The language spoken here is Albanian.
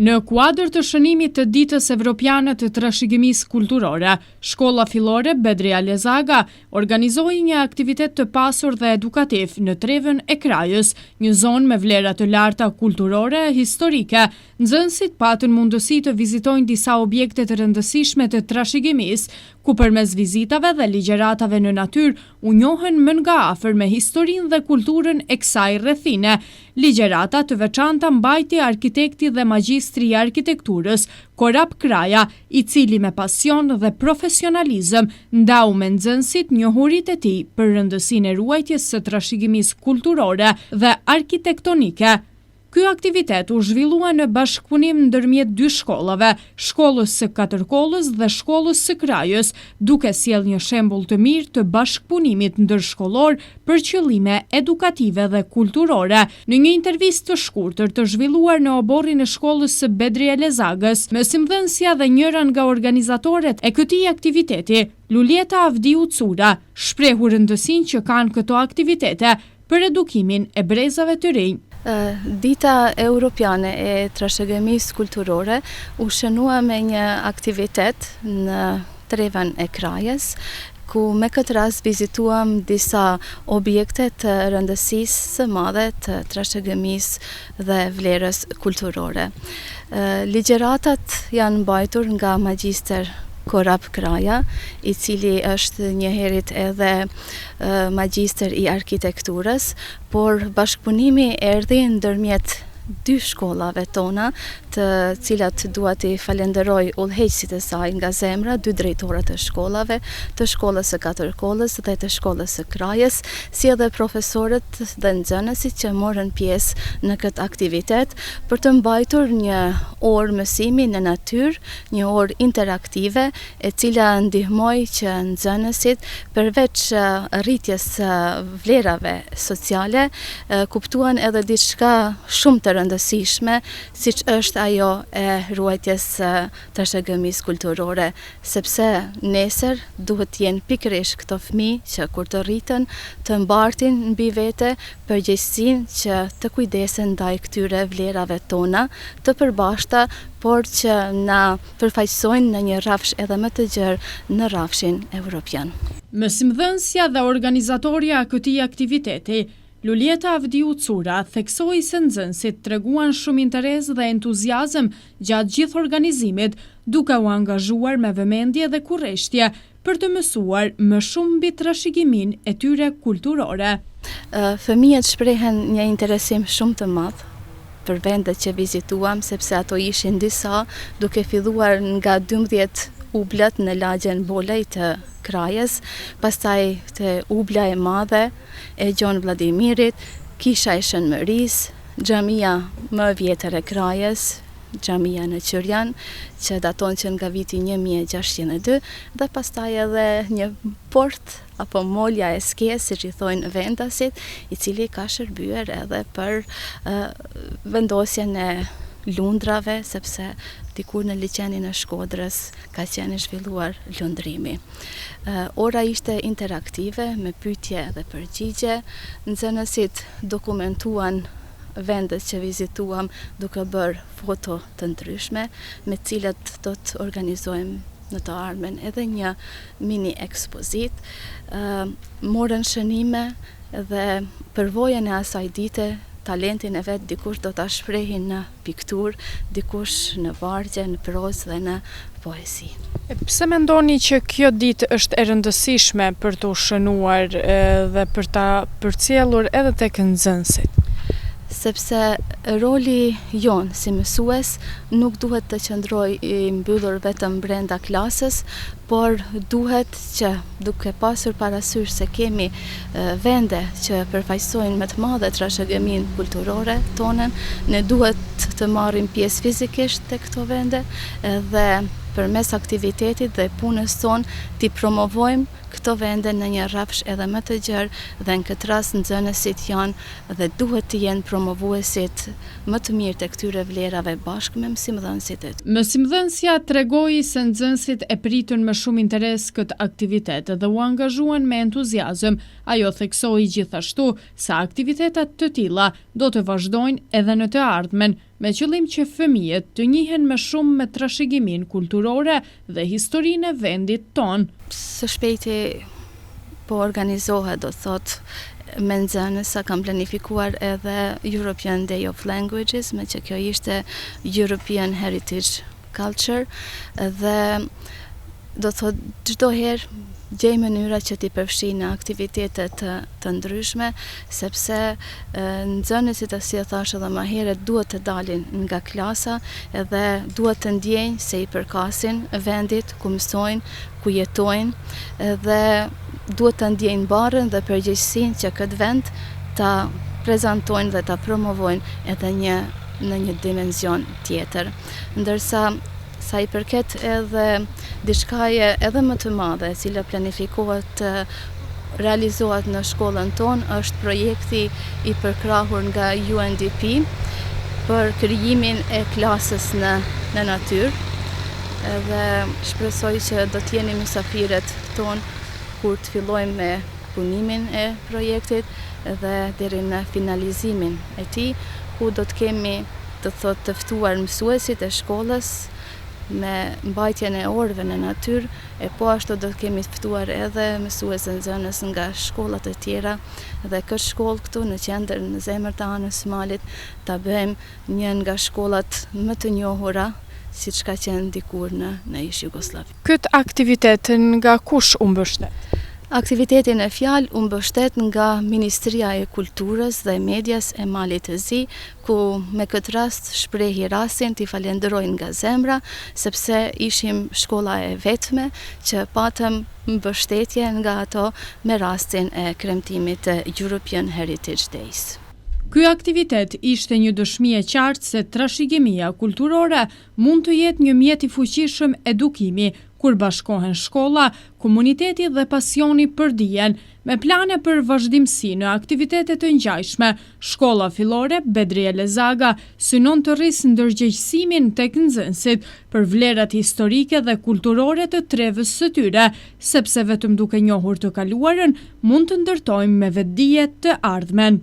Në kuadër të shënimit të ditës evropiane të trashëgimisë kulturore, Shkolla Fillore Bedri Alezaga organizoi një aktivitet të pasur dhe edukativ në Trevën e Krajës, një zonë me vlera të larta kulturore e historike. Nxënësit patën mundësi të vizitojnë disa objekte të rëndësishme të trashëgimisë, ku përmes vizitave dhe ligjëratave në natyrë u njohën më nga afër me historinë dhe kulturën e kësaj rrethine. Ligjërata të veçanta mbajti arkitekti dhe magjistri i arkitekturës Korap Kraja, i cili me pasion dhe profesionalizëm ndau me nxënësit njohuritë e tij për rëndësinë e ruajtjes së trashëgimisë kulturore dhe arkitektonike. Ky aktivitet u zhvillua në bashkëpunim ndërmjet dy shkollave, Shkollës së Katërkollës dhe Shkollës së Krajës, duke sjellë një shembull të mirë të bashkëpunimit ndërshkollor për qëllime edukative dhe kulturore. Në një intervistë të shkurtër të zhvilluar në oborrin e Shkollës së Bedri Alezagës, mësimdhënësja dhe njëra nga organizatorët e këtij aktiviteti, Lulieta Avdiu Cura, shprehu rëndësinë që kanë këto aktivitete për edukimin e brezave të rinj. Dita Europiane e trashëgimisë kulturore u shënua me një aktivitet në Trevën e Krajës, ku me këtë rast vizituam disa objekte të rëndësisë së madhe të trashëgimisë dhe vlerës kulturore. Ligjëratat janë mbajtur nga magjister Korap Kraja, i cili është njëherët edhe magjister i arkitekturës, por bashkëpunimi erdhi ndërmjet dy shkollave tona, të cilat dua t'i falenderoj udhëheqësit e saj nga zemra, dy drejtorët të shkollave, të Shkollës së Katërkollës dhe të Shkollës së Krajës, si edhe profesorët dhe nxënësit që morën pjesë në këtë aktivitet për të mbajtur një orë mësimi në natyrë, një orë interaktive, e cila ndihmoi që nxënësit përveç rritjes së vlerave sociale, kuptuan edhe diçka shumë të rëndësishme, siç është ajo e ruajtjes së trashëgimisë kulturore, sepse nesër duhet të jenë pikërisht këto fëmijë që kur të rriten të mbartin mbi vete përgjegjësinë që të kujdesen ndaj këtyre vlerave tona të përbashkëta, por që na përfaqësojnë në një rrafsh edhe më të gjerë në rrafshin evropian. Mësimdhënësja dhe organizatorja e këtij aktiviteti, Lulieta Avdiu Cura, theksoi se nxënësit treguan shumë interes dhe entuziazëm gjatë gjithë organizimit, duke u angazhuar me vëmendje dhe kurreshtje për të mësuar më shumë mbi trashëgiminë e tyre kulturore. Fëmijët shprehen një interesim shumë të madh për vendet që vizituam, sepse ato ishin disa, duke filluar nga 12 ublat në lagjen Bolej të Krajës, pastaj te ubla e madhe e Gjon Vladimirit, kisha e Shënmërisë, xhamia më e vjetër e Krajës, xhamia në Qyrjan, që daton që nga viti 1602, dhe pastaj edhe një port apo molja e Skes, siç i thojnë vendasit, i cili ka shërbyer edhe për vendosjen e lundrave, sepse dikur në liçenin e Shkodrës ka qenë zhvilluar lundrimi. Ora ishte interaktive me pyetje dhe përgjigje. Nxënësit dokumentuan vendet që vizituam duke bërë foto të ndryshme, me cilat do të organizojmë në të ardhmen edhe një mini ekspozit. Morën shënime dhe përvojën e asaj dite, talentin e vetë dikush do ta shprehin në pikturë, dikush në vargje, në prozë dhe në poezi. Pse mendoni që kjo ditë është e rëndësishme për të shënuar dhe për ta përcjellur edhe tek nxënësit? Sepse roli jon si mësues nuk duhet të qëndrojë i mbyllur vetëm brenda klasës, por duhet që, duke pasur parasysh se kemi vende që përfaqësojnë më të madhe trashëgiminë kulturore tonën, ne duhet të marrim pjesë fizikisht te këto vende dhe përmes aktivitetit dhe punës tonë t'i promovojmë këto vende në një rrafsh edhe më të gjerë, dhe në këtë rast nxënësit janë dhe duhet të jenë promovuesit më të mirë të këtyre vlerave bashkë me mësimdhënësit e tyre. Mësimdhënësja tregoi se nxënësit e pritën me shumë interes këtë aktivitet dhe u angazhuan me entuziazëm. Ajo theksoi gjithashtu se aktivitetet të tilla do të vazhdojnë edhe në të ardhmen, me qëllim që fëmijët të njihen më shumë me trashëgiminë kulturore dhe historinë e vendit tonë. Së shpejti po organizohet, do thot, me nxënës sa kam planifikuar edhe European Day of Languages, me që kjo ishte European Heritage Culture, dhe do thot çdo herë gjej mënyra që t'i përfshi në aktivitetet të ndryshme, sepse nxënësit, si e thash edhe më herët, duhet të dalin nga klasa edhe duhet të ndjejnë se i përkasin vendit ku mësojnë, ku jetojnë, dhe duhet të ndjejnë barën dhe përgjegjësinë që këtë vend ta prezantojnë dhe ta promovojnë edhe në një dimension tjetër. Ndërsa sa i përket edhe diçkaje edhe më të madhe, e cila planifikohet të realizohet në shkollën tonë, është projekti i përkrahur nga UNDP për krijimin e klasës në natyrë. Edhe shpresoj që do të jeni mysafirët tonë kur të fillojmë me punimin e projektit dhe deri në finalizimin e tij, ku do të kemi të ftuar mësuesit e shkollës me mbajtjen e orëve në natyrë, e po ashtu do të kemi ftuar edhe mësuesë nxënës nga shkollat e tjera, dhe këtë shkollë këtu në qendër, në zemër të anës Malit, ta bëjmë një nga shkollat më të njohura, siç ka qenë dikur në ish Jugosllavi. Këtë aktivitet nga kush u mbështet? Aktivitetin e fjalë u mbështet nga Ministria e Kulturës dhe Medias e Malit të Zi, ku me këtë rast shprehi rastin t'i falenderoj nga zemra, sepse ishim shkolla e vetme që patëm mbështetje nga ato me rastin e kremtimit të European Heritage Days. Ky aktivitet ishte një dëshmi e qartë se trashëgimia kulturore mund të jetë një mjet i fuqishëm edukimi, kur bashkohen shkolla, komuniteti dhe pasioni për dijen, me plane për vazhdimsi në aktivitetet të ngjashme. Shkolla fillore Bedri Elezaga synon të rrisë ndërgjegjësimin tek nxënësit për vlerat historike dhe kulturore të trevës së tyre, sepse vetëm duke njohur të kaluarën mund të ndërtojmë me vetdije të ardhmen.